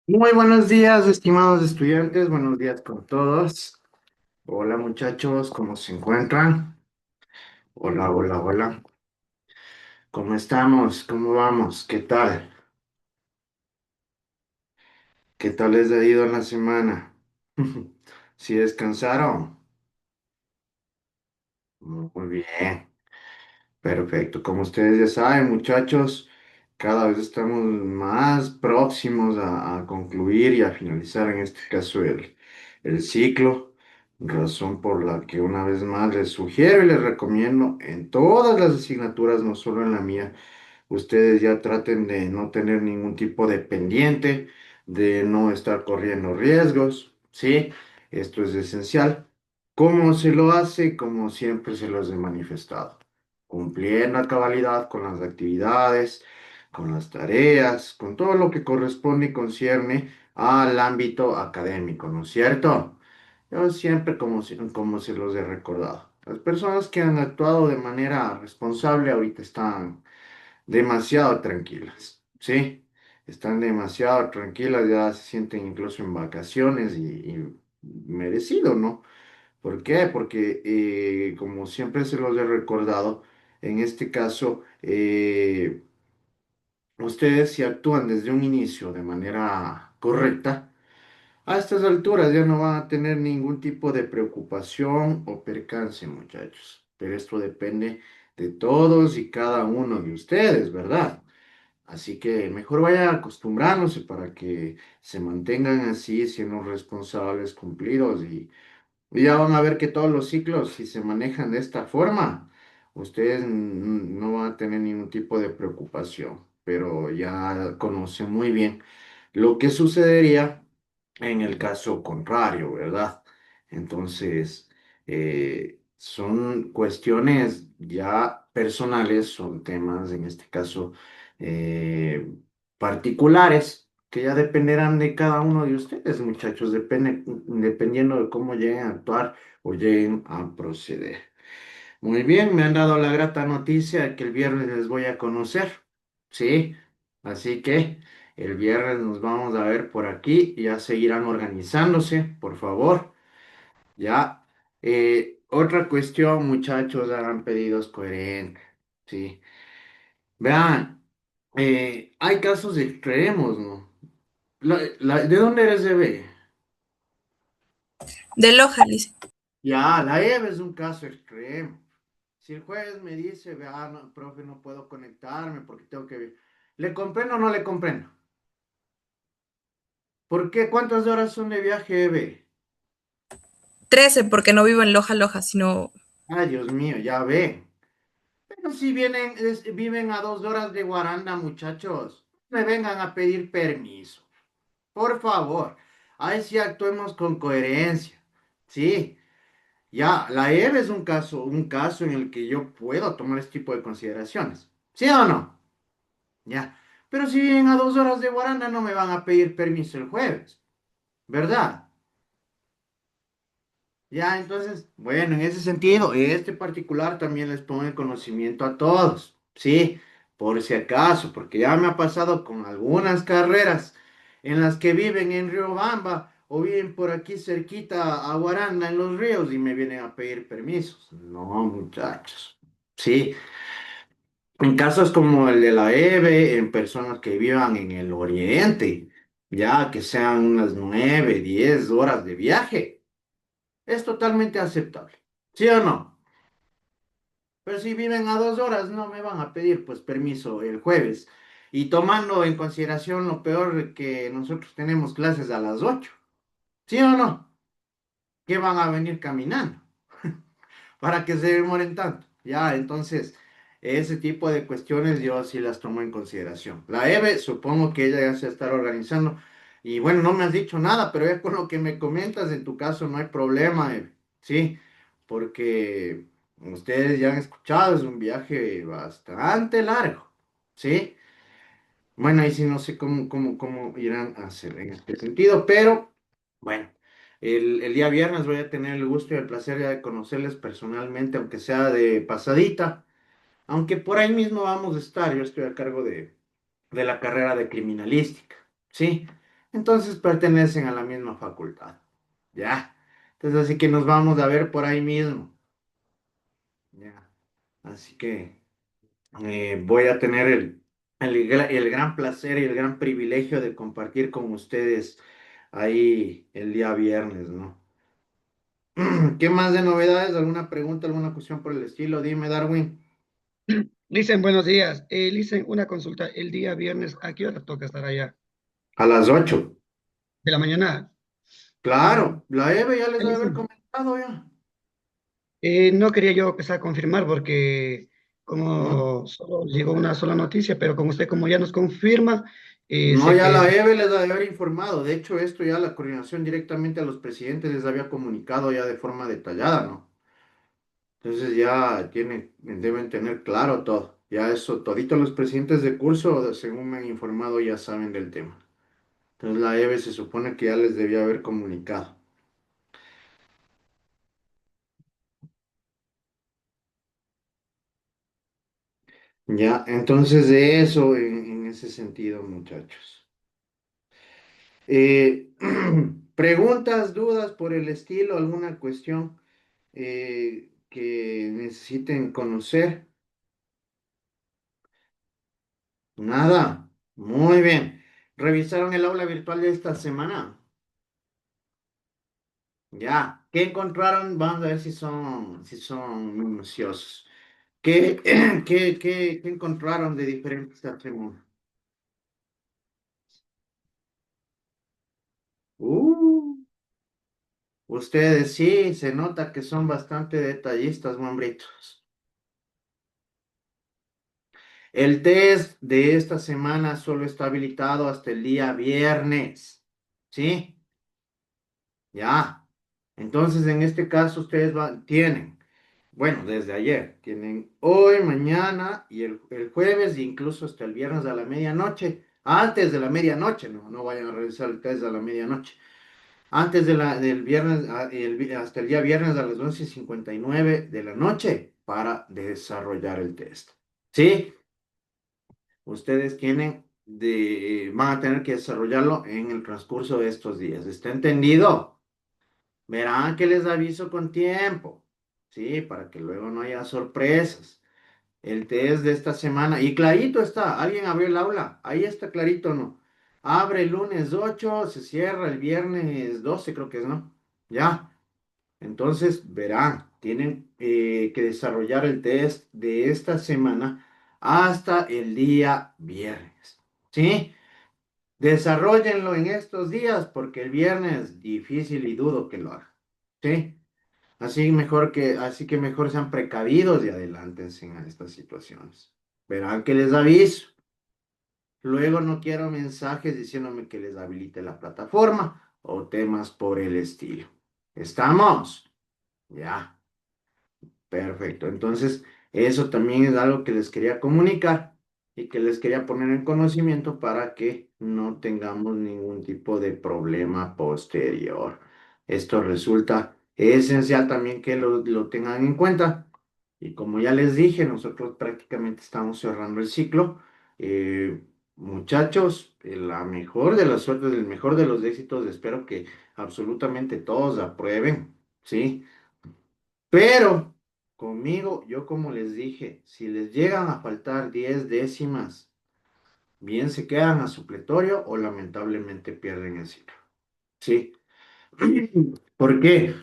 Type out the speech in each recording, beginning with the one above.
Muy buenos días, estimados estudiantes, buenos días con todos. Hola muchachos, ¿cómo se encuentran? Hola, hola, hola. ¿Cómo estamos? ¿Cómo vamos? ¿Qué tal? ¿Qué tal les ha ido en la semana? ¿Sí descansaron? Muy bien. Perfecto. Como ustedes ya saben, muchachos, cada vez estamos más próximos a concluir y a finalizar, en este caso, el ciclo, razón por la que una vez más les sugiero y les recomiendo en todas las asignaturas, no solo en la mía, ustedes ya traten de no tener ningún tipo de pendiente, de no estar corriendo riesgos, ¿sí? Esto es esencial. ¿Cómo se lo hace? Como siempre se los he manifestado, cumpliendo a cabalidad con las actividades, con las tareas, con todo lo que corresponde y concierne al ámbito académico, ¿no es cierto? Yo siempre, como se los he recordado, las personas que han actuado de manera responsable ahorita están demasiado tranquilas, ¿sí? Están demasiado tranquilas, ya se sienten incluso en vacaciones y merecido, ¿no? ¿Por qué? Porque, como siempre se los he recordado, en este caso, ustedes si actúan desde un inicio de manera correcta, a estas alturas ya no van a tener ningún tipo de preocupación o percance, muchachos. Pero esto depende de todos y cada uno de ustedes, ¿verdad? Así que mejor vayan acostumbrándose para que se mantengan así, siendo responsables, cumplidos y ya van a ver que todos los ciclos, si se manejan de esta forma, ustedes no van a tener ningún tipo de preocupación, pero ya conocen muy bien lo que sucedería en el caso contrario, ¿verdad? Entonces, son cuestiones ya personales, son temas, en este caso, eh, particulares, que ya dependerán de cada uno de ustedes, muchachos, dependiendo de cómo lleguen a actuar o lleguen a proceder. Muy bien, me han dado la grata noticia de que el viernes les voy a conocer, ¿sí? Así que el viernes nos vamos a ver por aquí y ya seguirán organizándose, por favor. Ya. Otra cuestión, muchachos, hagan pedidos coherentes, ¿sí? Vean, hay casos extremos, ¿no? ¿De dónde eres, bebé? De Loja, Liz. Ya, la Eva es un caso extremo. Si el juez me dice, vea, no, profe, no puedo conectarme porque tengo que... ¿Le comprendo o no le comprendo? ¿Por qué? ¿Cuántas horas son de viaje, Eve? 13, porque no vivo en Loja, Loja, sino Ay, Dios mío, ya ve. Pero si viven a 2 horas de Guaranda, muchachos, me vengan a pedir permiso. Por favor. Ahí sí actuemos con coherencia. Sí, ya, la Eve es un caso en el que yo puedo tomar este tipo de consideraciones. ¿Sí o no? Ya. Pero si vienen a 2 horas de Guaranda, no me van a pedir permiso el jueves, ¿verdad? Ya, entonces, bueno, en ese sentido, este particular también les pongo en conocimiento a todos, ¿sí? Por si acaso, porque ya me ha pasado con algunas carreras en las que viven en Riobamba o viven por aquí cerquita a Guaranda en los ríos y me vienen a pedir permisos. No, muchachos. Sí, en casos como el de la EVE, en personas que vivan en el oriente, ya que sean unas 9, 10 horas de viaje, es totalmente aceptable. ¿Sí o no? Pero si viven a 2 horas, no me van a pedir pues permiso el jueves. Y tomando en consideración lo peor que nosotros tenemos clases a las 8. ¿Sí o no? ¿Qué van a venir caminando? Para que se demoren tanto. Ya, entonces, ese tipo de cuestiones yo sí las tomo en consideración. La Eve, supongo que ella ya se estará organizando. Y bueno, no me has dicho nada, pero ya con lo que me comentas, en tu caso no hay problema, Eve. Sí, porque ustedes ya han escuchado, es un viaje bastante largo. Sí. Bueno, ahí sí no sé cómo irán a hacer en este sentido, pero bueno, el día viernes voy a tener el gusto y el placer ya de conocerles personalmente, aunque sea de pasadita, aunque por ahí mismo vamos a estar, yo estoy a cargo de la carrera de criminalística, ¿sí? entonces pertenecen a la misma facultad. Ya. Entonces, así que nos vamos a ver por ahí mismo. Ya. Así que voy a tener el gran placer y el gran privilegio de compartir con ustedes ahí el día viernes, ¿no? ¿Qué más de novedades? ¿Alguna pregunta, alguna cuestión por el estilo? Dime, Darwin. Licen, buenos días. Licen, una consulta. El día viernes, ¿a qué hora toca estar allá? A las 8. ¿De la mañana? Ah, Claro, la Eve ya les debe haber Licen. comentado ya. No quería yo empezar a confirmar porque ¿No? como solo llegó una sola noticia, pero con usted como ya nos confirma, No, sé ya que la es... Eve les debe haber informado. De hecho, esto ya la coordinación directamente a los presidentes les había comunicado ya de forma detallada, ¿no? Entonces ya deben tener claro todo. Ya eso, toditos los presidentes de curso, según me han informado, ya saben del tema. Entonces la EVE se supone que ya les debía haber comunicado. Ya, entonces de eso en ese sentido, muchachos. Eh, preguntas, dudas por el estilo, alguna cuestión que necesiten conocer. Nada. Muy bien. ¿Revisaron el aula virtual de esta semana? Ya. ¿Qué encontraron? Vamos a ver si son minuciosos. ¿Qué, qué encontraron de diferentes atributos? Uh, ustedes sí, se nota que son bastante detallistas, hombritos. El test de esta semana solo está habilitado hasta el día viernes. ¿Sí? Ya. Entonces, en este caso, ustedes tienen, bueno, desde ayer, tienen hoy, mañana y el jueves, e incluso hasta el viernes a la medianoche. Antes de la medianoche, no vayan a realizar el test a la medianoche. Antes del viernes, hasta el día viernes a las 11:59 de la noche para desarrollar el test. ¿Sí? Ustedes van a tener que desarrollarlo en el transcurso de estos días. ¿Está entendido? Verán que les aviso con tiempo, ¿sí? Para que luego no haya sorpresas. El test de esta semana, y clarito está, alguien abrió el aula, ahí está clarito, ¿no? Abre el lunes 8, se cierra el viernes 12, creo que es, ¿no? Ya. Entonces, verán, tienen que desarrollar el test de esta semana hasta el día viernes, ¿sí? Desarróllenlo en estos días porque el viernes difícil y dudo que lo hagan, ¿sí? Así que mejor sean precavidos y adelántense a estas situaciones. Verán que les aviso. Luego no quiero mensajes diciéndome que les habilite la plataforma o temas por el estilo. ¿Estamos? Ya. Perfecto. Entonces, eso también es algo que les quería comunicar y que les quería poner en conocimiento para que no tengamos ningún tipo de problema posterior. Esto resulta esencial también que lo tengan en cuenta. Y como ya les dije, nosotros prácticamente estamos cerrando el ciclo. Muchachos, la mejor de las suertes, el mejor de los éxitos, espero que absolutamente todos aprueben, ¿sí? Pero conmigo, yo como les dije, si les llegan a faltar 10 décimas, bien se quedan a supletorio o lamentablemente pierden el ciclo. ¿Sí? ¿Por qué?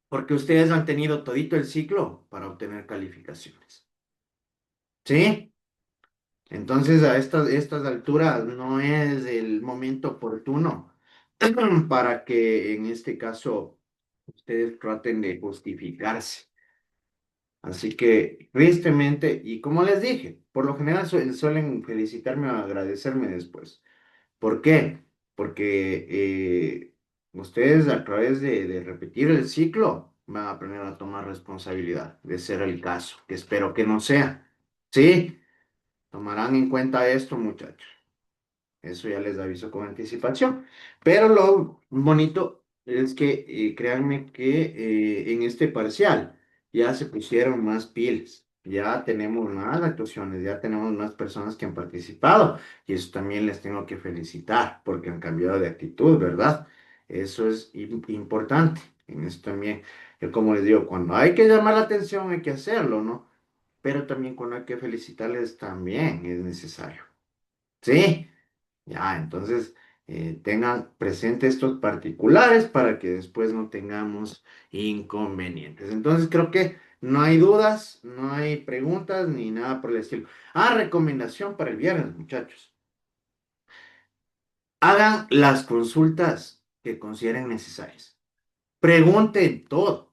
Porque ustedes han tenido todito el ciclo para obtener calificaciones. ¿Sí? Entonces a estas alturas no es el momento oportuno para que en este caso ustedes traten de justificarse. Así que, tristemente, y como les dije, por lo general suelen felicitarme o agradecerme después. ¿Por qué? Porque ustedes a través de repetir el ciclo van a aprender a tomar responsabilidad, de ser el caso, que espero que no sea. ¿Sí? Tomarán en cuenta esto, muchachos. Eso ya les aviso con anticipación. Pero lo bonito es que créanme que en este parcial ya se pusieron más pilas. ya tenemos más actuaciones, ya tenemos más personas que han participado y eso también les tengo que felicitar porque han cambiado de actitud, ¿verdad? Eso es importante. En eso también, yo como les digo, cuando hay que llamar la atención hay que hacerlo, ¿no? Pero también cuando hay que felicitarles también es necesario. ¿Sí? Ya, entonces tengan presente estos particulares para que después no tengamos inconvenientes. Entonces creo que no hay dudas, no hay preguntas ni nada por el estilo. Ah, recomendación para el viernes, muchachos. Hagan las consultas que consideren necesarias. Pregunten todo.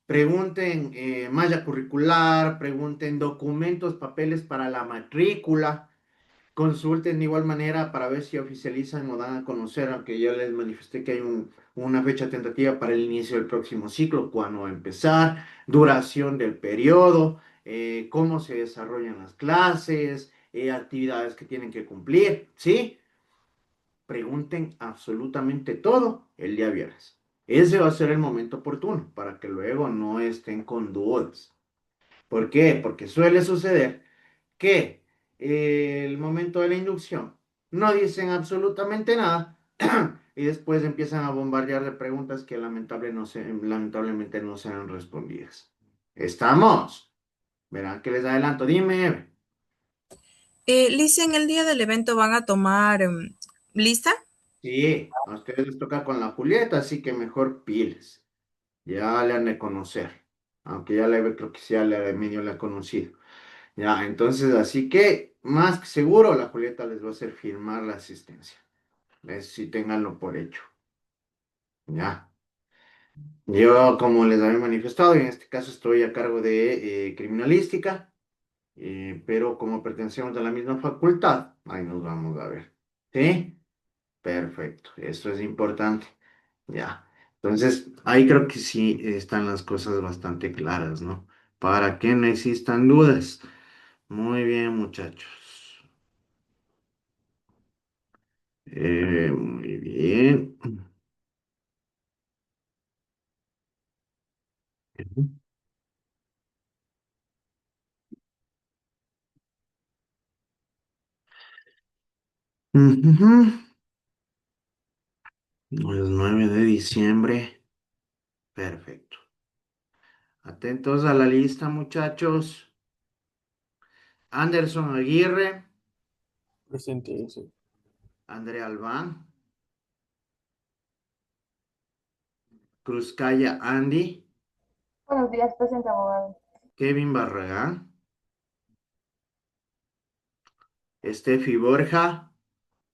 Pregunten malla curricular, pregunten documentos, papeles para la matrícula. Consulten de igual manera para ver si oficializan o dan a conocer, aunque ya les manifesté que hay una fecha tentativa para el inicio del próximo ciclo, cuándo va a empezar, duración del periodo, cómo se desarrollan las clases, actividades que tienen que cumplir, ¿sí? Pregunten absolutamente todo el día viernes. Ese va a ser el momento oportuno para que luego no estén con dudas. ¿Por qué? Porque suele suceder que el momento de la inducción no dicen absolutamente nada y después empiezan a bombardear de preguntas que lamentablemente no serán respondidas. ¿Estamos? Verán que les adelanto. Dime, Eve. Lice, en el día del evento van a tomar lista. Sí, a ustedes les toca con la Julieta, así que mejor piles. Ya le han de conocer. Aunque ya le creo que sí, ya le medio le ha conocido. Ya, entonces, así que más que seguro la Julieta les va a hacer firmar la asistencia. Sí, ténganlo por hecho. Ya. Yo, como les había manifestado, en este caso estoy a cargo de criminalística, pero como pertenecemos a la misma facultad, ahí nos vamos a ver. ¿Sí? Perfecto. Eso es importante. Ya. Entonces, ahí creo que sí están las cosas bastante claras, ¿no? Para que no existan dudas. Muy bien, muchachos. Muy bien. Ujú. Es 9 de diciembre. Perfecto. Atentos a la lista, muchachos. Anderson Aguirre, Presente, sí. Andrea Albán, Cruzcaya Andy, Buenos días, presente abogado. Kevin Barragán, Steffi Borja,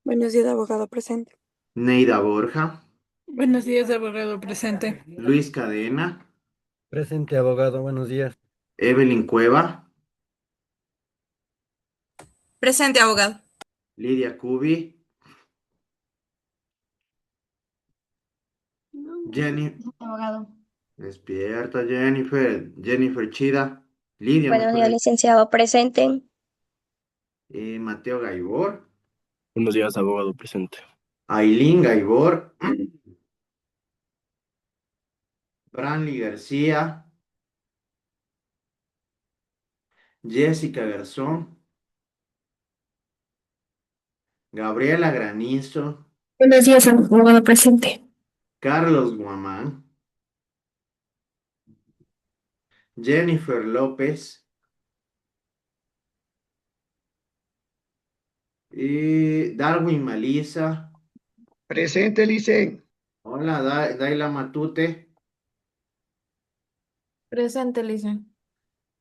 Buenos días, abogado presente. Neida Borja, Buenos días, abogado presente. Luis Cadena, Presente, abogado, buenos días. Evelyn Cueva, Presente, abogado. Lidia Cubi, Jenny, Abogado. despierta Jennifer, Jennifer Chida, Lidia, Buenos mejor días, dicho, licenciado, presente. Mateo Gaibor, Buenos días, abogado, presente. Ailín Gaibor, Branly García, Jessica Garzón, Gabriela Granizo, Buenos días, abogado presente. Carlos Guamán, Jennifer López y Darwin Malisa. Presente, Licen. Hola, Daila Matute, Presente, Lice.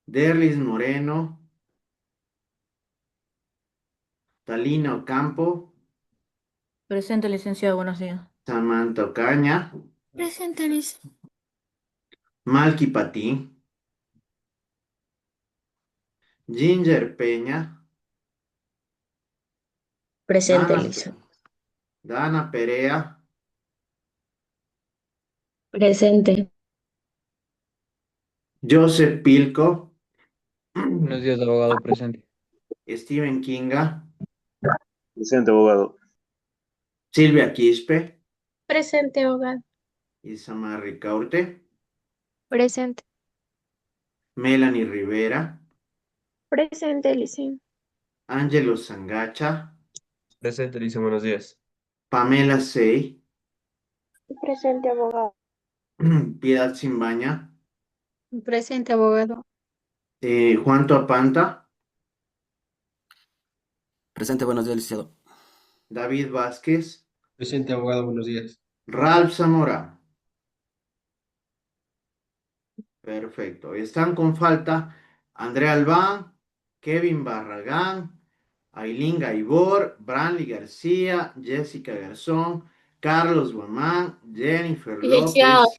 Derlis Moreno, Talina Ocampo, Presente, licenciado, buenos días. Samantha Ocaña, Presente, Lice. Malky Patín, Ginger Peña, Presente, Dana, Lisa. Dana Perea, Presente. Joseph Pilco, Buenos días, abogado presente. Steven Kinga, Presente, abogado. Silvia Quispe, Presente, abogado. Isamar Ricaurte, Presente. Melanie Rivera, Presente, Licen. Ángelo Sangacha, Presente, Licen, buenos días. Pamela Sei, Presente, abogado. Piedad Simbaña, Presente, abogado. Juan Toapanta, Presente, buenos días, licenciado. David Vázquez, Presente, abogado, buenos días. Ralph Zamora. Perfecto. Están con falta Andrea Albán, Kevin Barragán, Ailín Gaibor, Branly García, Jessica Garzón, Carlos Guamán, Jennifer Licenciado, López.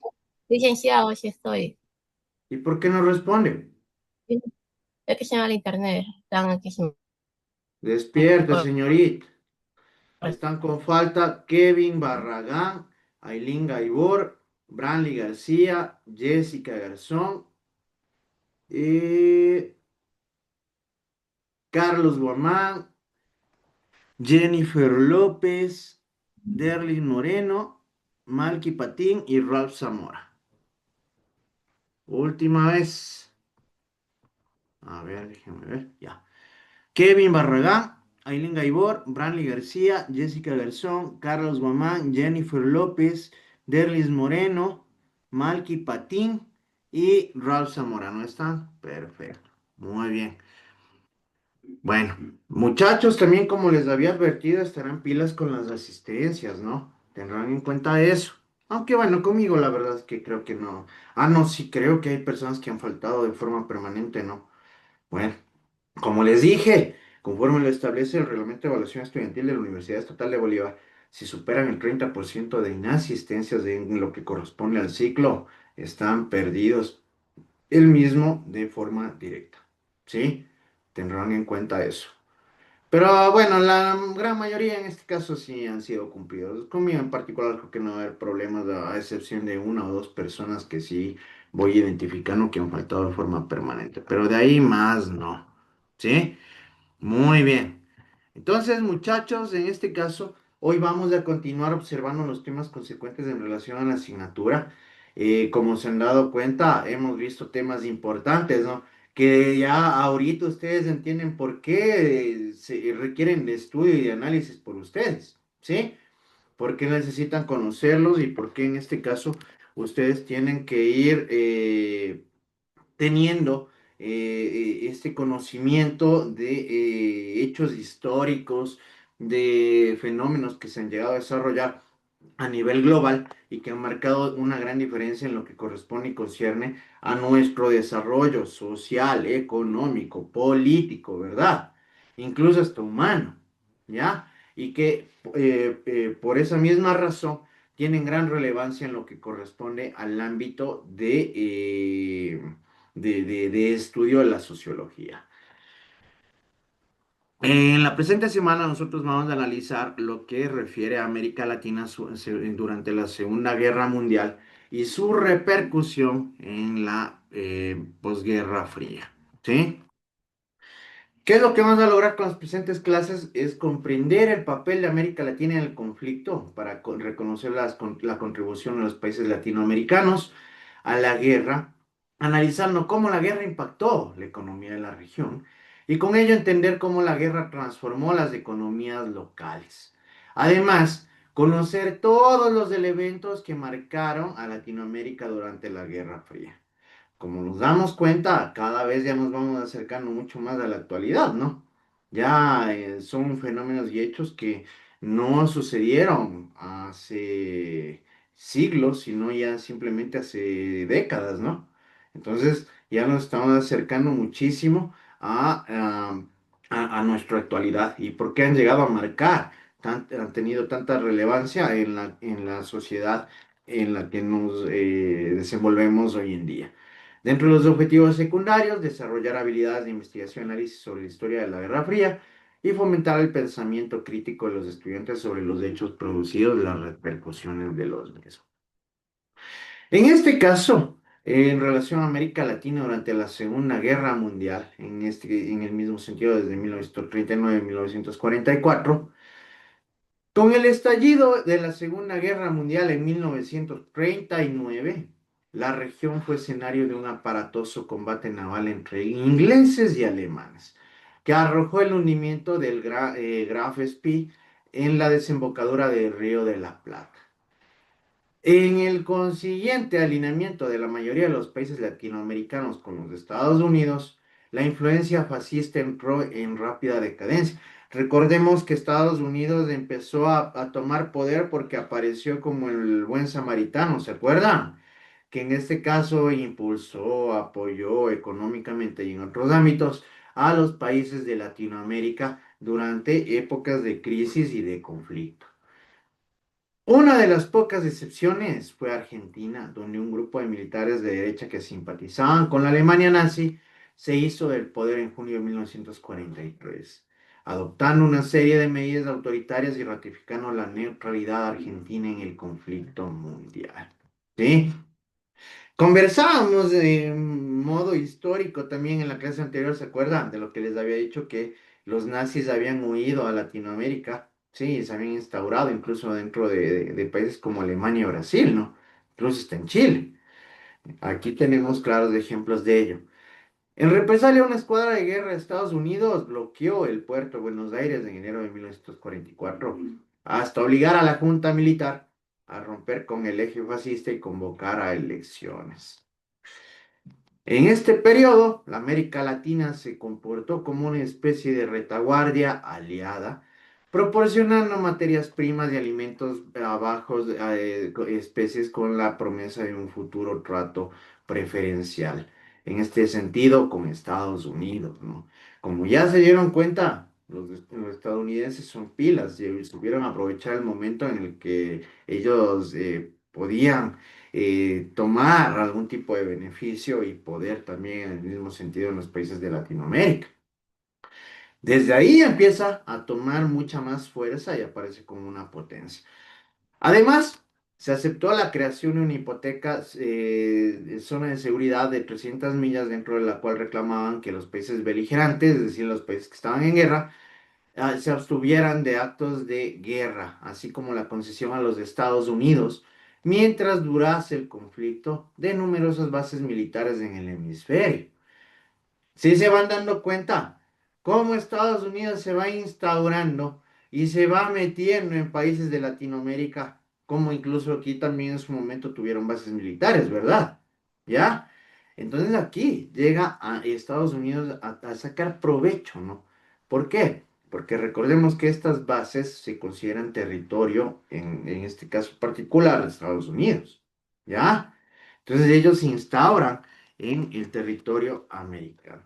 licenciado, sí estoy. ¿Y por qué no responde? Es que se llama el internet. Están aquí sin... Despierte, señorita. Están con falta Kevin Barragán, Ailín Gaibor, Branly García, Jessica Garzón, Carlos Guamán, Jennifer López, Derlin Moreno, Malky Patín y Ralph Zamora. Última vez. A ver, déjenme ver. Ya. Kevin Barragán, Ailín Gaibor, Branly García, Jessica Garzón, Carlos Guamán, Jennifer López, Derlis Moreno, Malky Patín y Ralph Zamora. ¿No están? Perfecto. Muy bien. Bueno, muchachos, también como les había advertido, estarán pilas con las asistencias, ¿no? Tendrán en cuenta eso. Aunque bueno, conmigo la verdad es que creo que no. Ah, no, sí creo que hay personas que han faltado de forma permanente, ¿no? Bueno, como les dije, conforme lo establece el Reglamento de Evaluación Estudiantil de la Universidad Estatal de Bolívar, si superan el 30% de inasistencias en lo que corresponde al ciclo, están perdidos el mismo de forma directa, ¿sí? Tendrán en cuenta eso. Pero bueno, la gran mayoría en este caso sí han sido cumplidos. Conmigo en particular creo que no va a haber problemas, a excepción de una o dos personas que sí voy identificando que han faltado de forma permanente. Pero de ahí más no. ¿Sí? Muy bien. Entonces, muchachos, en este caso, hoy vamos a continuar observando los temas consecuentes en relación a la asignatura. Como se han dado cuenta, hemos visto temas importantes, ¿no? Que ya ahorita ustedes entienden por qué se requieren de estudio y de análisis por ustedes, ¿sí? Por qué necesitan conocerlos y por qué en este caso ustedes tienen que ir teniendo este conocimiento de hechos históricos, de fenómenos que se han llegado a desarrollar a nivel global y que han marcado una gran diferencia en lo que corresponde y concierne a nuestro desarrollo social, económico, político, ¿verdad? Incluso hasta humano, ¿ya? Y que por esa misma razón tienen gran relevancia en lo que corresponde al ámbito de estudio de la sociología. En la presente semana nosotros vamos a analizar lo que refiere a América Latina durante la Segunda Guerra Mundial y su repercusión en la posguerra fría. ¿Sí? ¿Qué es lo que vamos a lograr con las presentes clases? Es comprender el papel de América Latina en el conflicto para reconocer la contribución de los países latinoamericanos a la guerra, analizando cómo la guerra impactó la economía de la región y con ello entender cómo la guerra transformó las economías locales. Además, conocer todos los elementos que marcaron a Latinoamérica durante la Guerra Fría. Como nos damos cuenta, cada vez ya nos vamos acercando mucho más a la actualidad, ¿no? Ya son fenómenos y hechos que no sucedieron hace siglos, sino ya simplemente hace décadas, ¿no? Entonces ya nos estamos acercando muchísimo a nuestra actualidad y por qué han llegado a marcar, han tenido tanta relevancia en la sociedad en la que nos desenvolvemos hoy en día. Dentro de los objetivos secundarios, desarrollar habilidades de investigación y análisis sobre la historia de la Guerra Fría y fomentar el pensamiento crítico de los estudiantes sobre los hechos producidos y las repercusiones de los mismos. En este caso, en relación a América Latina durante la Segunda Guerra Mundial, en el mismo sentido desde 1939 a 1944, con el estallido de la Segunda Guerra Mundial en 1939, la región fue escenario de un aparatoso combate naval entre ingleses y alemanes, que arrojó el hundimiento del Graf Spee en la desembocadura del Río de la Plata. En el consiguiente alineamiento de la mayoría de los países latinoamericanos con los de Estados Unidos, la influencia fascista entró en rápida decadencia. Recordemos que Estados Unidos empezó a tomar poder porque apareció como el buen samaritano, ¿se acuerdan? Que en este caso impulsó, apoyó económicamente y en otros ámbitos a los países de Latinoamérica durante épocas de crisis y de conflicto. Una de las pocas excepciones fue Argentina, donde un grupo de militares de derecha que simpatizaban con la Alemania nazi se hizo del poder en junio de 1943, adoptando una serie de medidas autoritarias y ratificando la neutralidad argentina en el conflicto mundial. ¿Sí? Conversábamos de modo histórico también en la clase anterior, ¿se acuerdan? De lo que les había dicho que los nazis habían huido a Latinoamérica, sí, se habían instaurado incluso dentro de países como Alemania y Brasil, ¿no? Incluso está en Chile. Aquí tenemos claros ejemplos de ello. En represalia, una escuadra de guerra de Estados Unidos bloqueó el puerto de Buenos Aires en enero de 1944, hasta obligar a la junta militar a romper con el eje fascista y convocar a elecciones. En este periodo, la América Latina se comportó como una especie de retaguardia aliada, proporcionando materias primas y alimentos a bajos especies con la promesa de un futuro trato preferencial. En este sentido, con Estados Unidos, ¿no? Como ya se dieron cuenta, los estadounidenses son pilas y supieron aprovechar el momento en el que ellos podían tomar algún tipo de beneficio y poder también en el mismo sentido en los países de Latinoamérica. Desde ahí empieza a tomar mucha más fuerza y aparece como una potencia. Además, se aceptó la creación de una hipoteca de zona de seguridad de 300 millas dentro de la cual reclamaban que los países beligerantes, es decir, los países que estaban en guerra, se abstuvieran de actos de guerra, así como la concesión a los Estados Unidos, mientras durase el conflicto de numerosas bases militares en el hemisferio. Si se van dando cuenta cómo Estados Unidos se va instaurando y se va metiendo en países de Latinoamérica, como incluso aquí también en su momento tuvieron bases militares, ¿verdad? ¿Ya? Entonces aquí llega a Estados Unidos a sacar provecho, ¿no? ¿Por qué? Porque recordemos que estas bases se consideran territorio, en este caso particular, de Estados Unidos, ¿ya? Entonces ellos se instauran en el territorio americano.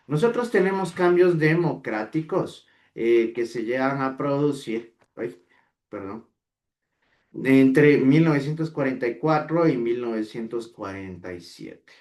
Nosotros tenemos cambios democráticos que se llegan a producir, ay, perdón, entre 1944 y 1947.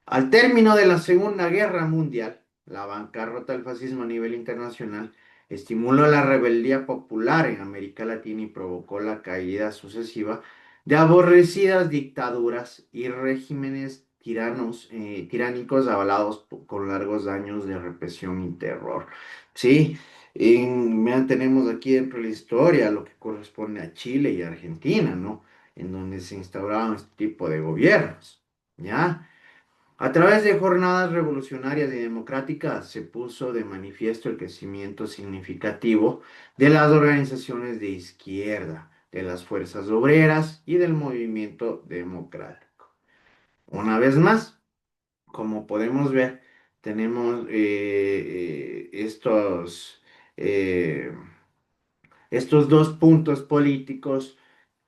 Al término de la Segunda Guerra Mundial, la bancarrota del fascismo a nivel internacional estimuló la rebeldía popular en América Latina y provocó la caída sucesiva de aborrecidas dictaduras y regímenes tiránicos avalados con largos años de represión y terror. Sí, tenemos aquí dentro de la historia lo que corresponde a Chile y Argentina, ¿no? En donde se instauraron este tipo de gobiernos, ¿ya? A través de jornadas revolucionarias y democráticas se puso de manifiesto el crecimiento significativo de las organizaciones de izquierda, de las fuerzas obreras y del movimiento democrático. Una vez más, como podemos ver, tenemos eh, estos dos puntos políticos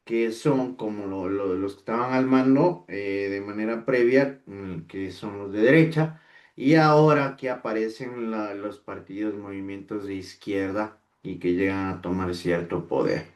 que son como los que estaban al mando de manera previa, que son los de derecha, y ahora que aparecen los partidos, movimientos de izquierda y que llegan a tomar cierto poder.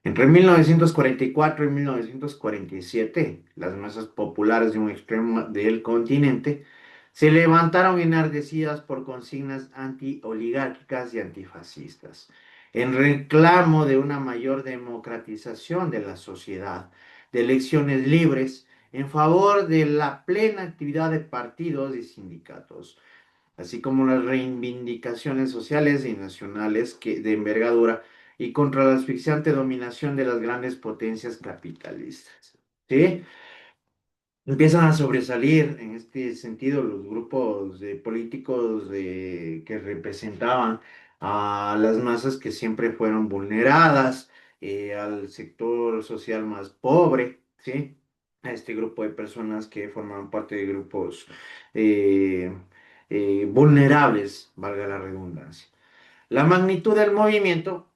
Entre 1944 y 1947, las masas populares de un extremo del continente se levantaron enardecidas por consignas anti-oligárquicas y antifascistas, en reclamo de una mayor democratización de la sociedad, de elecciones libres, en favor de la plena actividad de partidos y sindicatos, así como las reivindicaciones sociales y nacionales de envergadura y contra la asfixiante dominación de las grandes potencias capitalistas. ¿sí? Empiezan a sobresalir en este sentido los grupos de políticos que representaban a las masas que siempre fueron vulneradas, al sector social más pobre, ¿sí? A este grupo de personas que formaban parte de grupos eh, vulnerables, valga la redundancia. La magnitud del movimiento,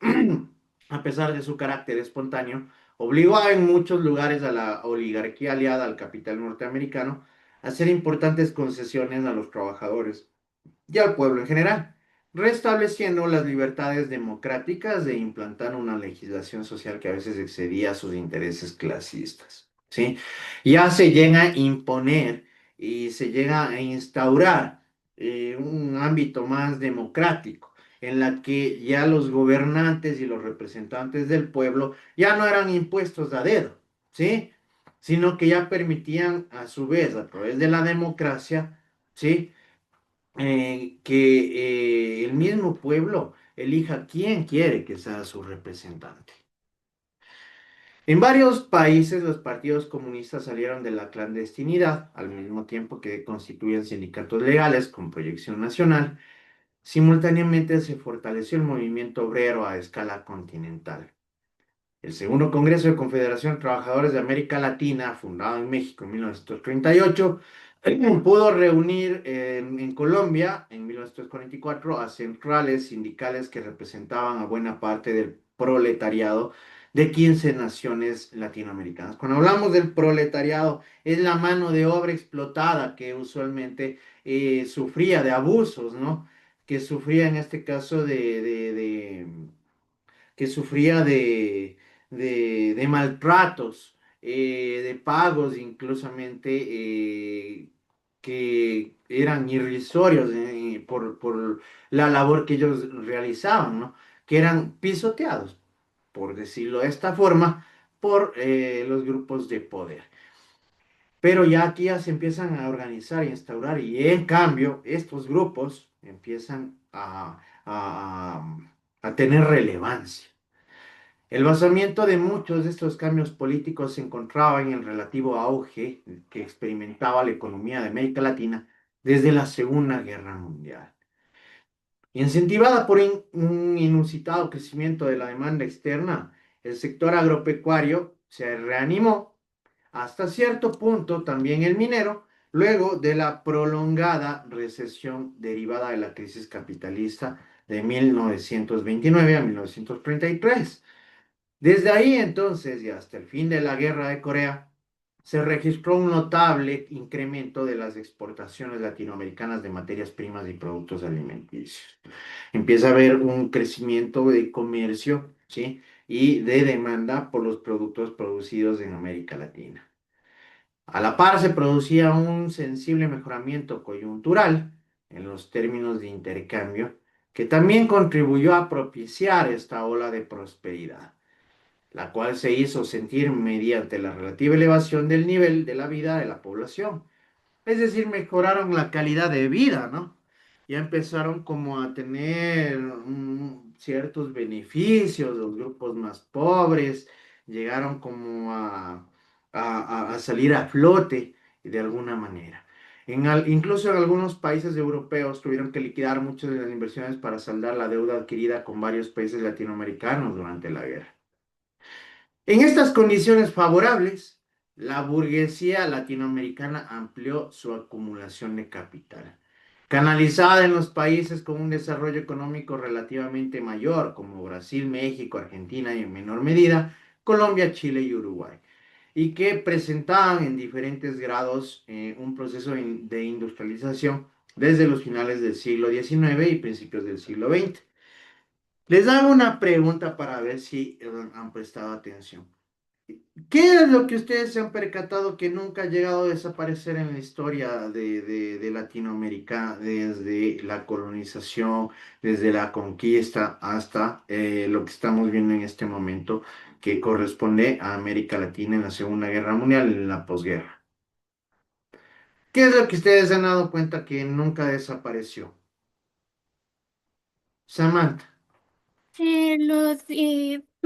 a pesar de su carácter espontáneo, obligó en muchos lugares a la oligarquía aliada al capital norteamericano a hacer importantes concesiones a los trabajadores y al pueblo en general, restableciendo las libertades democráticas e implantar una legislación social que a veces excedía sus intereses clasistas. ¿Sí? Ya se llega a imponer y se llega a instaurar un ámbito más democrático en la que ya los gobernantes y los representantes del pueblo ya no eran impuestos a dedo, ¿sí? Sino que ya permitían a su vez, a través de la democracia, ¿sí? Que el mismo pueblo elija quién quiere que sea su representante. En varios países los partidos comunistas salieron de la clandestinidad, al mismo tiempo que constituían sindicatos legales con proyección nacional. Simultáneamente se fortaleció el movimiento obrero a escala continental. El segundo Congreso de Confederación de Trabajadores de América Latina, fundado en México en 1938, pudo reunir en Colombia en 1944 a centrales sindicales que representaban a buena parte del proletariado de 15 naciones latinoamericanas. Cuando hablamos del proletariado, es la mano de obra explotada que usualmente sufría de abusos, ¿no? Que sufría en este caso que sufría de maltratos, de pagos inclusamente que eran irrisorios por la labor que ellos realizaban, ¿no? Que eran pisoteados, por decirlo de esta forma, por los grupos de poder. Pero ya aquí ya se empiezan a organizar y instaurar y en cambio estos grupos empiezan a tener relevancia. El basamiento de muchos de estos cambios políticos se encontraba en el relativo auge que experimentaba la economía de América Latina desde la Segunda Guerra Mundial. Incentivada por un inusitado crecimiento de la demanda externa, el sector agropecuario se reanimó hasta cierto punto también el minero, luego de la prolongada recesión derivada de la crisis capitalista de 1929 a 1933. Desde ahí entonces y hasta el fin de la Guerra de Corea, se registró un notable incremento de las exportaciones latinoamericanas de materias primas y productos alimenticios. Empieza a haber un crecimiento de comercio, ¿sí? Y de demanda por los productos producidos en América Latina. A la par se producía un sensible mejoramiento coyuntural en los términos de intercambio, que también contribuyó a propiciar esta ola de prosperidad, la cual se hizo sentir mediante la relativa elevación del nivel de la vida de la población. Es decir, mejoraron la calidad de vida, ¿no? Ya empezaron como a tener ciertos beneficios, los grupos más pobres llegaron como a salir a flote de alguna manera. Incluso en algunos países europeos tuvieron que liquidar muchas de las inversiones para saldar la deuda adquirida con varios países latinoamericanos durante la guerra. En estas condiciones favorables, la burguesía latinoamericana amplió su acumulación de capital, canalizada en los países con un desarrollo económico relativamente mayor, como Brasil, México, Argentina y en menor medida Colombia, Chile y Uruguay, y que presentaban en diferentes grados un proceso de industrialización desde los finales del siglo XIX y principios del siglo XX. Les hago una pregunta para ver si han prestado atención. ¿Qué es lo que ustedes se han percatado que nunca ha llegado a desaparecer en la historia de Latinoamérica, desde la colonización, desde la conquista hasta lo que estamos viendo en este momento, que corresponde a América Latina en la Segunda Guerra Mundial y en la posguerra? ¿Qué es lo que ustedes se han dado cuenta que nunca desapareció? Samantha. Los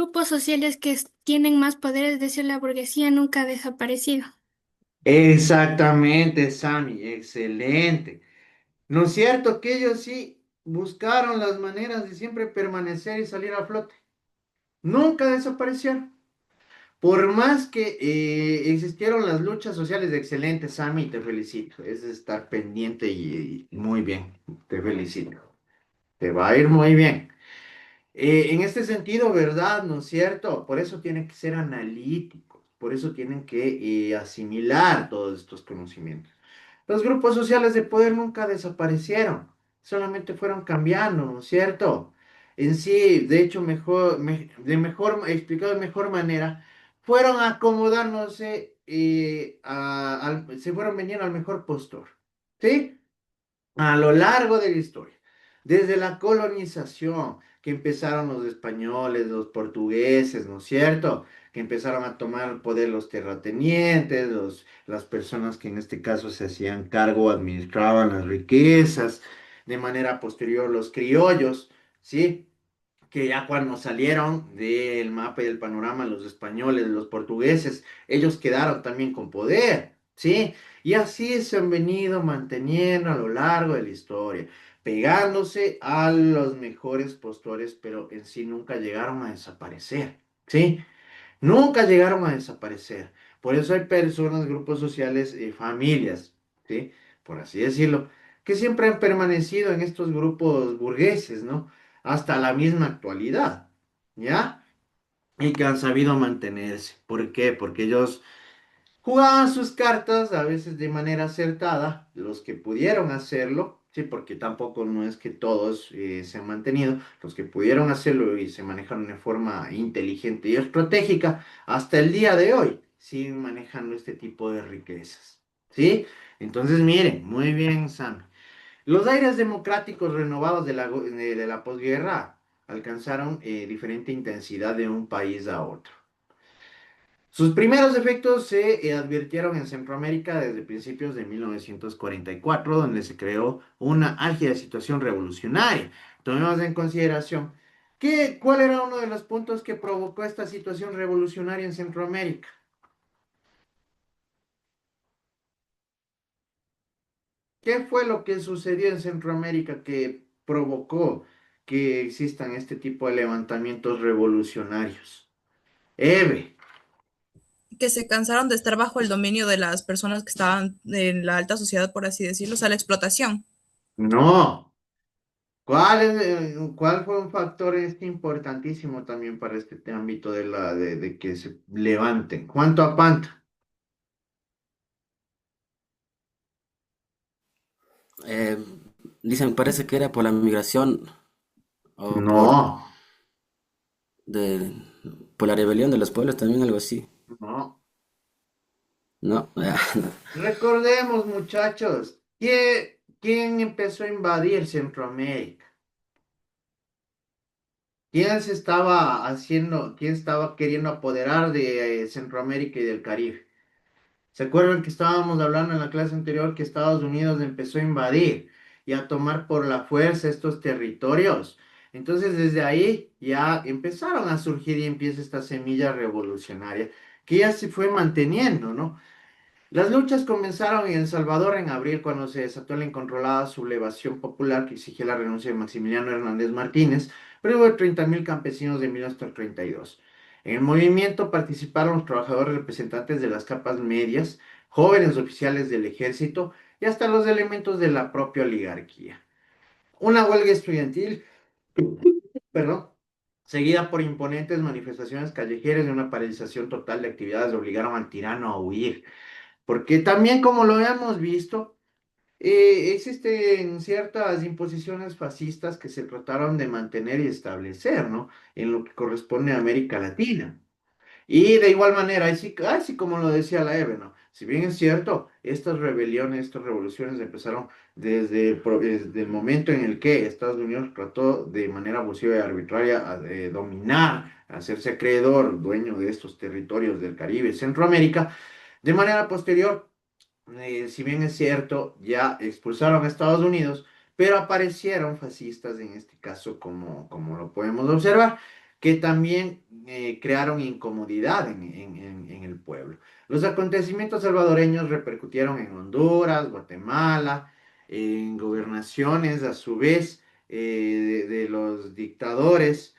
grupos sociales que tienen más poder, es decir, la burguesía nunca ha desaparecido. Exactamente, Sammy, excelente. ¿No es cierto que ellos sí buscaron las maneras de siempre permanecer y salir a flote? Nunca desaparecieron. Por más que existieron las luchas sociales, excelente, Sammy, te felicito. Es estar pendiente y muy bien, te felicito. Te va a ir muy bien. En este sentido, ¿verdad? ¿No es cierto? Por eso tienen que ser analíticos, por eso tienen que asimilar todos estos conocimientos. Los grupos sociales de poder nunca desaparecieron, solamente fueron cambiando, ¿no es cierto? En sí, de hecho, explicado de mejor manera, fueron acomodándose, se fueron vendiendo al mejor postor, ¿sí? A lo largo de la historia, desde la colonización, que empezaron los españoles, los portugueses, ¿no es cierto? Que empezaron a tomar poder los terratenientes, las personas que en este caso se hacían cargo, administraban las riquezas, de manera posterior los criollos, ¿sí? Que ya cuando salieron del mapa y del panorama los españoles, los portugueses, ellos quedaron también con poder, ¿sí? Y así se han venido manteniendo a lo largo de la historia, pegándose a los mejores postores, pero en sí nunca llegaron a desaparecer, ¿sí? Nunca llegaron a desaparecer. Por eso hay personas, grupos sociales, familias, ¿sí? Por así decirlo, que siempre han permanecido en estos grupos burgueses, ¿no? Hasta la misma actualidad, ¿ya? Y que han sabido mantenerse. ¿Por qué? Porque ellos jugaban sus cartas a veces de manera acertada, los que pudieron hacerlo, sí, porque tampoco no es que todos se han mantenido, los que pudieron hacerlo y se manejaron de forma inteligente y estratégica, hasta el día de hoy siguen manejando este tipo de riquezas, ¿sí? Entonces, miren, muy bien, Sam. Los aires democráticos renovados de la posguerra alcanzaron diferente intensidad de un país a otro. Sus primeros efectos se advirtieron en Centroamérica desde principios de 1944, donde se creó una álgida situación revolucionaria. Tomemos en consideración cuál era uno de los puntos que provocó esta situación revolucionaria en Centroamérica. ¿Qué fue lo que sucedió en Centroamérica que provocó que existan este tipo de levantamientos revolucionarios? Eve, Que se cansaron de estar bajo el dominio de las personas que estaban en la alta sociedad, por así decirlo, o sea, la explotación. no. ¿Cuál fue un factor importantísimo también para este ámbito de que se levanten? ¿Cuánto apanta? Eh, Dicen, parece que era por la migración o No, de, por la rebelión de los pueblos, también algo así. no. No, Recordemos, muchachos, ¿quién empezó a invadir Centroamérica? ¿Quién se estaba haciendo, quién estaba queriendo apoderar de Centroamérica y del Caribe? ¿Se acuerdan que estábamos hablando en la clase anterior que Estados Unidos empezó a invadir y a tomar por la fuerza estos territorios? Entonces desde ahí ya empezaron a surgir y empieza esta semilla revolucionaria que ya se fue manteniendo, ¿no? Las luchas comenzaron en El Salvador en abril cuando se desató la incontrolada sublevación popular que exigía la renuncia de Maximiliano Hernández Martínez, pero hubo 30.000 campesinos de 1932. En el movimiento participaron los trabajadores representantes de las capas medias, jóvenes oficiales del ejército y hasta los elementos de la propia oligarquía. Una huelga estudiantil, perdón, seguida por imponentes manifestaciones callejeras y una paralización total de actividades obligaron al tirano a huir. Porque también, como lo hemos visto, existen ciertas imposiciones fascistas que se trataron de mantener y establecer, ¿no? En lo que corresponde a América Latina. Y de igual manera, así como lo decía la Eve, ¿no? Si bien es cierto, estas rebeliones, estas revoluciones empezaron desde el momento en el que Estados Unidos trató de manera abusiva y arbitraria de dominar, hacerse acreedor, dueño de estos territorios del Caribe y Centroamérica, de manera posterior si bien es cierto, ya expulsaron a Estados Unidos, pero aparecieron fascistas en este caso, como lo podemos observar, que también crearon incomodidad en el pueblo. Los acontecimientos salvadoreños repercutieron en Honduras, Guatemala, en gobernaciones a su vez de los dictadores,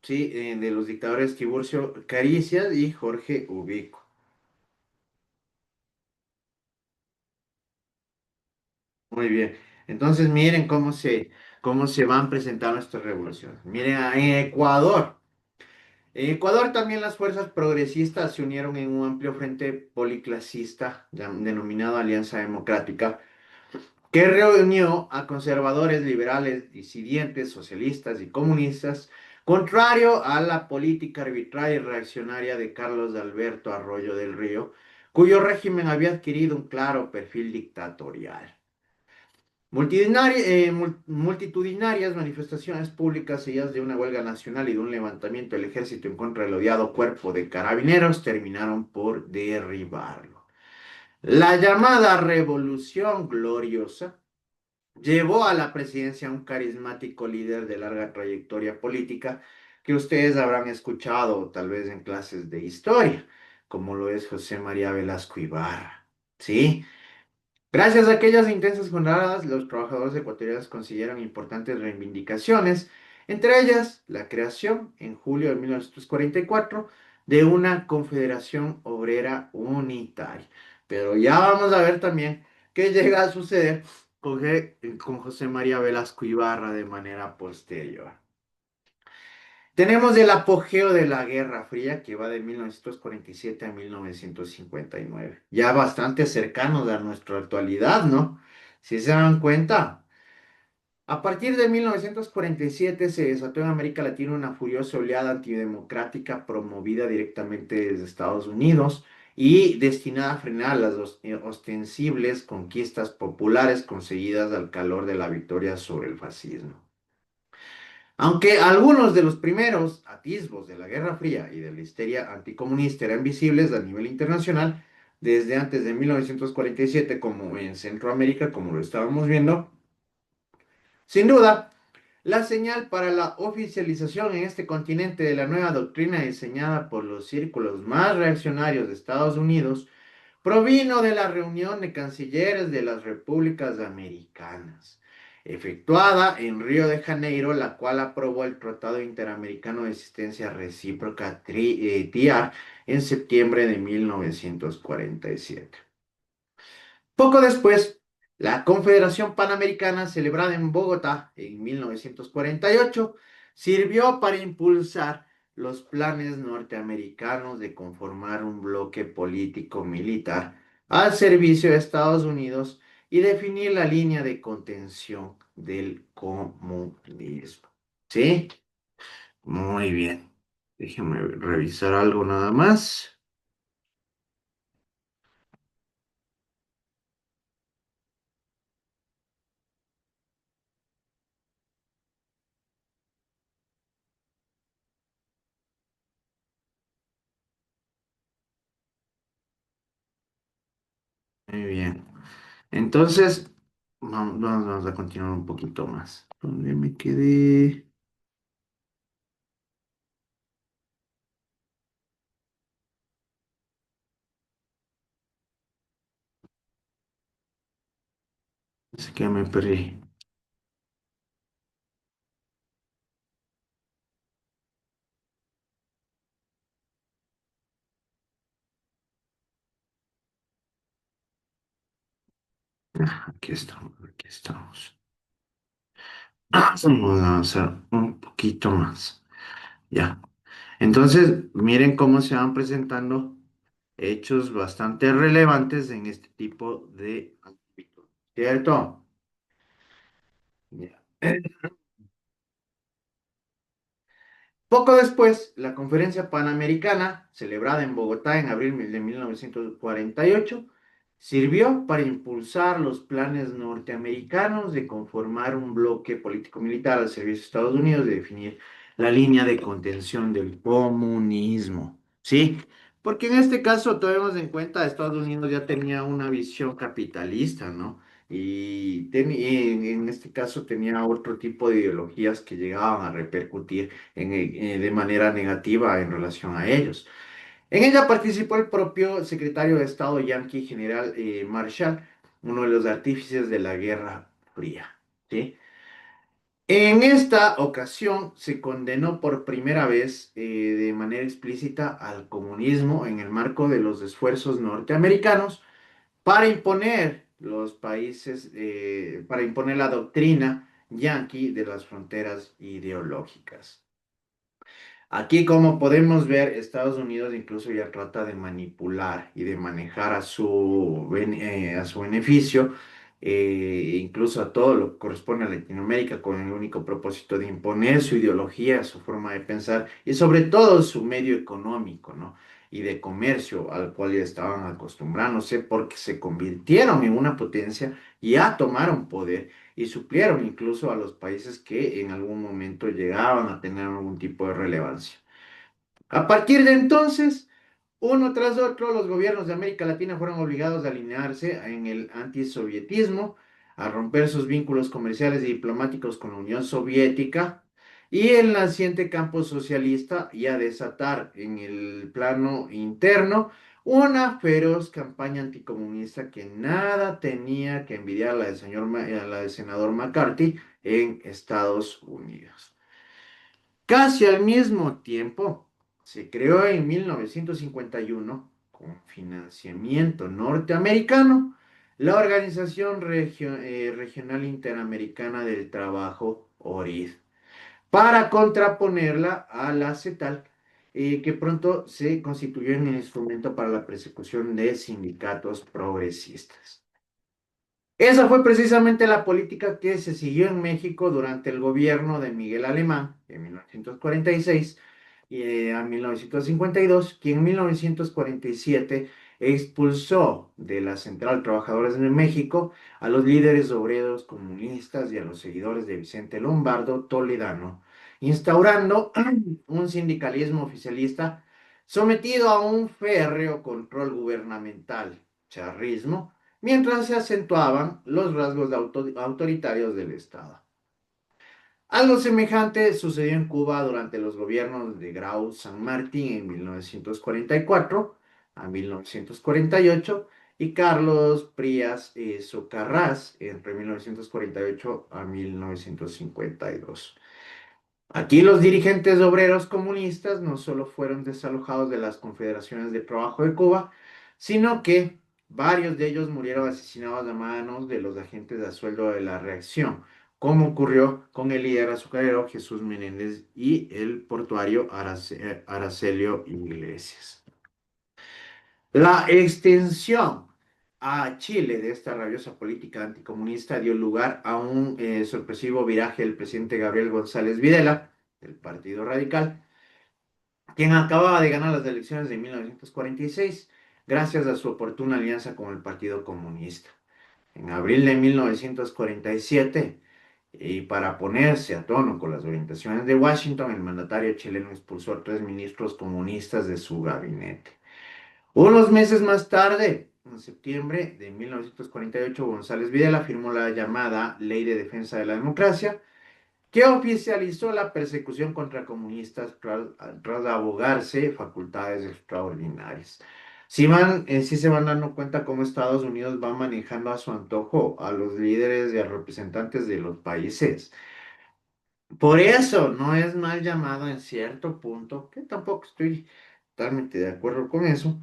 sí, de los dictadores Tiburcio Caricias y Jorge Ubico. Muy bien. Entonces miren cómo se van presentando estas revoluciones. Miren, en Ecuador. En Ecuador también las fuerzas progresistas se unieron en un amplio frente policlasista denominado Alianza Democrática, que reunió a conservadores, liberales, disidentes, socialistas y comunistas, contrario a la política arbitraria y reaccionaria de Carlos Alberto Arroyo del Río, cuyo régimen había adquirido un claro perfil dictatorial. Multitudinarias manifestaciones públicas seguidas de una huelga nacional y de un levantamiento del ejército en contra del odiado cuerpo de carabineros terminaron por derribarlo. La llamada Revolución Gloriosa llevó a la presidencia a un carismático líder de larga trayectoria política que ustedes habrán escuchado tal vez en clases de historia, como lo es José María Velasco Ibarra. ¿Sí? Gracias a aquellas intensas jornadas, los trabajadores ecuatorianos consiguieron importantes reivindicaciones, entre ellas la creación, en julio de 1944, de una Confederación Obrera Unitaria. Pero ya vamos a ver también qué llega a suceder con José María Velasco Ibarra de manera posterior. Tenemos el apogeo de la Guerra Fría que va de 1947 a 1959, ya bastante cercanos a nuestra actualidad, ¿no? Si se dan cuenta. A partir de 1947 se desató en América Latina una furiosa oleada antidemocrática promovida directamente desde Estados Unidos y destinada a frenar las ostensibles conquistas populares conseguidas al calor de la victoria sobre el fascismo. Aunque algunos de los primeros atisbos de la Guerra Fría y de la histeria anticomunista eran visibles a nivel internacional, desde antes de 1947, como en Centroamérica, como lo estábamos viendo, sin duda, la señal para la oficialización en este continente de la nueva doctrina diseñada por los círculos más reaccionarios de Estados Unidos provino de la reunión de cancilleres de las repúblicas americanas, efectuada en Río de Janeiro, la cual aprobó el Tratado Interamericano de Asistencia Recíproca TIAR en septiembre de 1947. Poco después, la Confederación Panamericana, celebrada en Bogotá en 1948, sirvió para impulsar los planes norteamericanos de conformar un bloque político-militar al servicio de Estados Unidos y definir la línea de contención del comunismo. ¿Sí? Muy bien. Déjenme revisar algo nada más. Muy bien. Entonces, vamos a continuar un poquito más. ¿Dónde me quedé? Es que me perdí. Aquí estamos, aquí estamos. Vamos a avanzar un poquito más. Ya. Entonces, miren cómo se van presentando hechos bastante relevantes en este tipo de ámbito. ¿Cierto? Ya. Poco después, la Conferencia Panamericana, celebrada en Bogotá en abril de 1948, sirvió para impulsar los planes norteamericanos de conformar un bloque político-militar al servicio de Estados Unidos y definir la línea de contención del comunismo. ¿Sí? Porque en este caso, tomemos en cuenta, Estados Unidos ya tenía una visión capitalista, ¿no? y en este caso tenía otro tipo de ideologías que llegaban a repercutir de manera negativa en relación a ellos. En ella participó el propio secretario de Estado yanqui, general Marshall, uno de los artífices de la Guerra Fría. ¿Sí? En esta ocasión se condenó por primera vez de manera explícita al comunismo en el marco de los esfuerzos norteamericanos para imponer los países, para imponer la doctrina yanqui de las fronteras ideológicas. Aquí, como podemos ver, Estados Unidos incluso ya trata de manipular y de manejar a su beneficio, incluso a todo lo que corresponde a Latinoamérica, con el único propósito de imponer su ideología, su forma de pensar y sobre todo su medio económico, ¿no? Y de comercio al cual ya estaban acostumbrándose porque se convirtieron en una potencia y ya tomaron poder y suplieron incluso a los países que en algún momento llegaban a tener algún tipo de relevancia. A partir de entonces, uno tras otro, los gobiernos de América Latina fueron obligados a alinearse en el antisovietismo, a romper sus vínculos comerciales y diplomáticos con la Unión Soviética y el naciente campo socialista y a desatar en el plano interno una feroz campaña anticomunista que nada tenía que envidiar a a la del senador McCarthy en Estados Unidos. Casi al mismo tiempo, se creó en 1951, con financiamiento norteamericano, la Organización Regional Interamericana del Trabajo, ORID, para contraponerla a la CETAL, que pronto se constituyó en el instrumento para la persecución de sindicatos progresistas. Esa fue precisamente la política que se siguió en México durante el gobierno de Miguel Alemán, de 1946 a 1952, quien en 1947 expulsó de la Central Trabajadores de México a los líderes obreros comunistas y a los seguidores de Vicente Lombardo Toledano, instaurando un sindicalismo oficialista sometido a un férreo control gubernamental, charrismo, mientras se acentuaban los rasgos autoritarios del Estado. Algo semejante sucedió en Cuba durante los gobiernos de Grau San Martín en 1944 a 1948 y Carlos Prías Socarrás entre 1948 a 1952. Aquí los dirigentes obreros comunistas no solo fueron desalojados de las confederaciones de trabajo de Cuba, sino que varios de ellos murieron asesinados a manos de los agentes a sueldo de la reacción, como ocurrió con el líder azucarero Jesús Menéndez y el portuario Aracelio Iglesias. La extensión a Chile de esta rabiosa política anticomunista dio lugar a un sorpresivo viraje del presidente Gabriel González Videla, del Partido Radical, quien acababa de ganar las elecciones de 1946 gracias a su oportuna alianza con el Partido Comunista. En abril de 1947, y para ponerse a tono con las orientaciones de Washington, el mandatario chileno expulsó a 3 ministros comunistas de su gabinete. Unos meses más tarde, en septiembre de 1948, González Videla firmó la llamada Ley de Defensa de la Democracia, que oficializó la persecución contra comunistas tras abogarse facultades extraordinarias. Sí se van dando cuenta cómo Estados Unidos va manejando a su antojo a los líderes y a representantes de los países. Por eso no es mal llamado en cierto punto, que tampoco estoy totalmente de acuerdo con eso,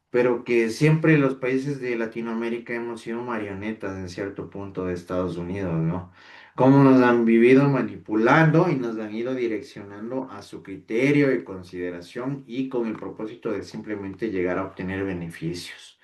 pero que siempre los países de Latinoamérica hemos sido marionetas en cierto punto de Estados Unidos, ¿no? Cómo nos han vivido manipulando y nos han ido direccionando a su criterio y consideración y con el propósito de simplemente llegar a obtener beneficios.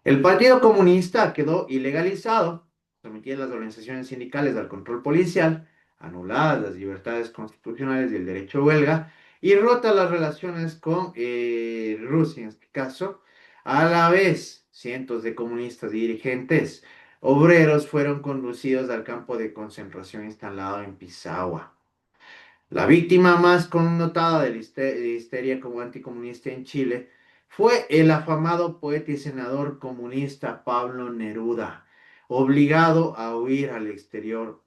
El Partido Comunista quedó ilegalizado, sometidas las organizaciones sindicales al control policial, anuladas las libertades constitucionales y el derecho a huelga, y rotas las relaciones con Rusia en este caso. A la vez, cientos de comunistas y dirigentes obreros fueron conducidos al campo de concentración instalado en Pisagua. La víctima más connotada de la histeria como anticomunista en Chile fue el afamado poeta y senador comunista Pablo Neruda, obligado a huir al exterior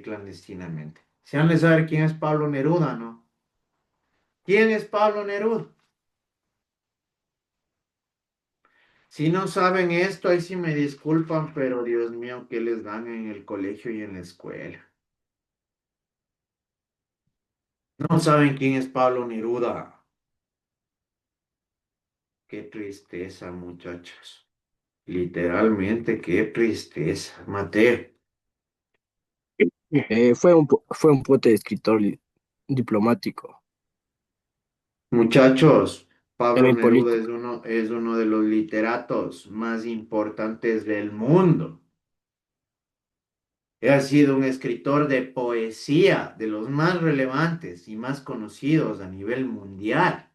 clandestinamente. ¿Se han de saber quién es Pablo Neruda, no? ¿Quién es Pablo Neruda? Si no saben esto, ahí sí me disculpan, pero Dios mío, ¿qué les dan en el colegio y en la escuela? No saben quién es Pablo Neruda. Qué tristeza, muchachos. Literalmente, qué tristeza. Mateo. Fue un poeta y escritor diplomático, Muchachos, Pablo también Neruda político. es uno de los literatos más importantes del mundo. Ha sido un escritor de poesía de los más relevantes y más conocidos a nivel mundial.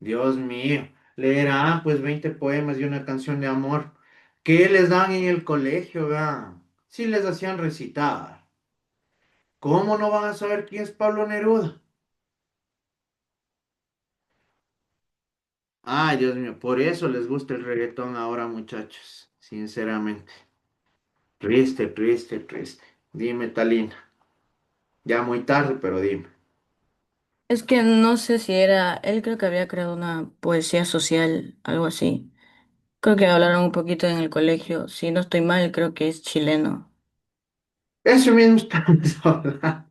Dios mío, leerá pues 20 poemas y una canción de amor. ¿Qué les dan en el colegio, vean? Si les hacían recitar. ¿Cómo no van a saber quién es Pablo Neruda? Ay, Dios mío, por eso les gusta el reggaetón ahora, muchachos. Sinceramente. Triste, triste, triste. Dime, Talina. Ya muy tarde, pero dime. Es que no sé si era, él creo que había creado una poesía social, algo así. Creo que hablaron un poquito en el colegio. Si no estoy mal, creo que es chileno. Eso mismo estamos hablando.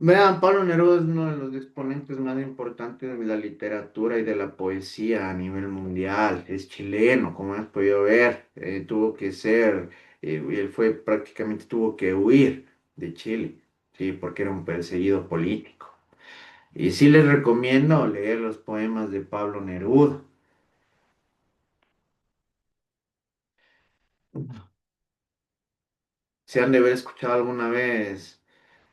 Vean, Pablo Neruda es uno de los exponentes más importantes de la literatura y de la poesía a nivel mundial. Es chileno, como has podido ver. Tuvo que ser, él fue prácticamente tuvo que huir de Chile, sí, porque era un perseguido político. Y sí les recomiendo leer los poemas de Pablo Neruda. Se han de haber escuchado alguna vez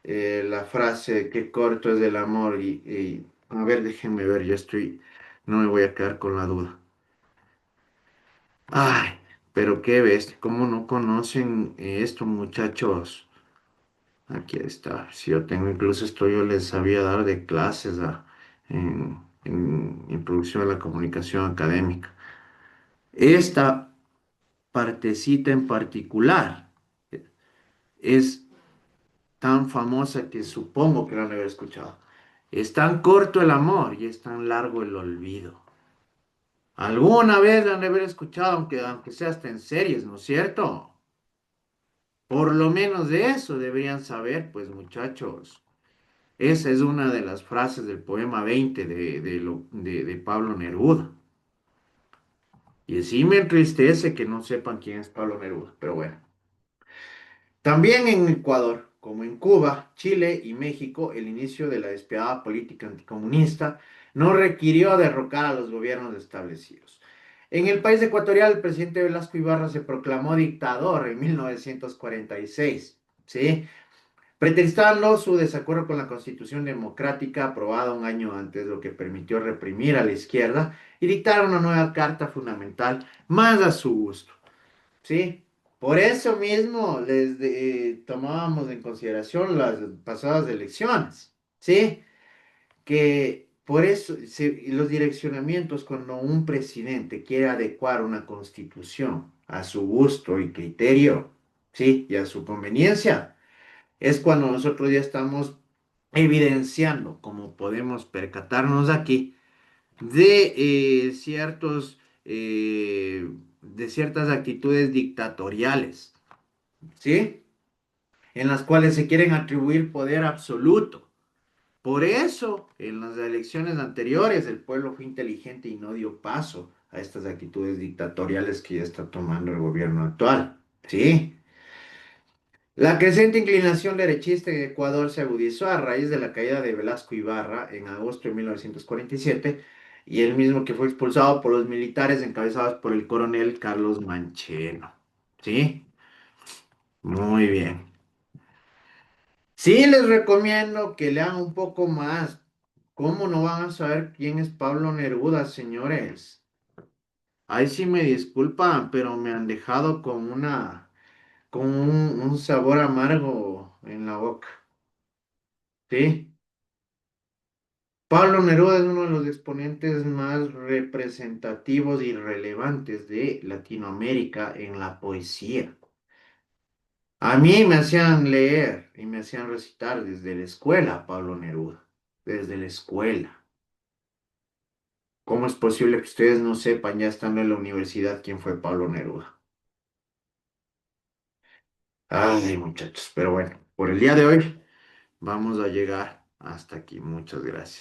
la frase qué corto es el amor a ver, déjenme ver, no me voy a quedar con la duda. Ay, pero qué bestia, ¿cómo no conocen esto, muchachos? Aquí está, si yo tengo incluso esto, yo les sabía dar de clases en introducción a la comunicación académica. Esta partecita en particular es tan famosa que supongo que la han de haber escuchado. Es tan corto el amor y es tan largo el olvido. Alguna vez la han de haber escuchado, aunque sea hasta en series, ¿no es cierto? Por lo menos de eso deberían saber, pues muchachos. Esa es una de las frases del poema 20 de Pablo Neruda. Y sí me entristece que no sepan quién es Pablo Neruda, pero bueno. También en Ecuador, como en Cuba, Chile y México, el inicio de la despiadada política anticomunista no requirió derrocar a los gobiernos establecidos. En el país ecuatorial, el presidente Velasco Ibarra se proclamó dictador en 1946, ¿sí? Pretextando su desacuerdo con la Constitución Democrática aprobada un año antes, lo que permitió reprimir a la izquierda y dictar una nueva carta fundamental más a su gusto. ¿Sí? Por eso mismo tomábamos en consideración las pasadas elecciones, ¿sí? Que por eso los direccionamientos, cuando un presidente quiere adecuar una constitución a su gusto y criterio, ¿sí? Y a su conveniencia, es cuando nosotros ya estamos evidenciando, como podemos percatarnos aquí, de de ciertas actitudes dictatoriales, ¿sí? En las cuales se quieren atribuir poder absoluto. Por eso, en las elecciones anteriores, el pueblo fue inteligente y no dio paso a estas actitudes dictatoriales que ya está tomando el gobierno actual, ¿sí? La creciente inclinación derechista en Ecuador se agudizó a raíz de la caída de Velasco Ibarra en agosto de 1947 y el mismo que fue expulsado por los militares encabezados por el coronel Carlos Mancheno. ¿Sí? Muy bien. Sí, les recomiendo que lean un poco más. ¿Cómo no van a saber quién es Pablo Neruda, señores? Ahí sí me disculpan, pero me han dejado con un sabor amargo en la boca. ¿Sí? Pablo Neruda es uno de los exponentes más representativos y relevantes de Latinoamérica en la poesía. A mí me hacían leer y me hacían recitar desde la escuela Pablo Neruda, desde la escuela. ¿Cómo es posible que ustedes no sepan ya estando en la universidad quién fue Pablo Neruda? Ay, muchachos, pero bueno, por el día de hoy vamos a llegar hasta aquí. Muchas gracias.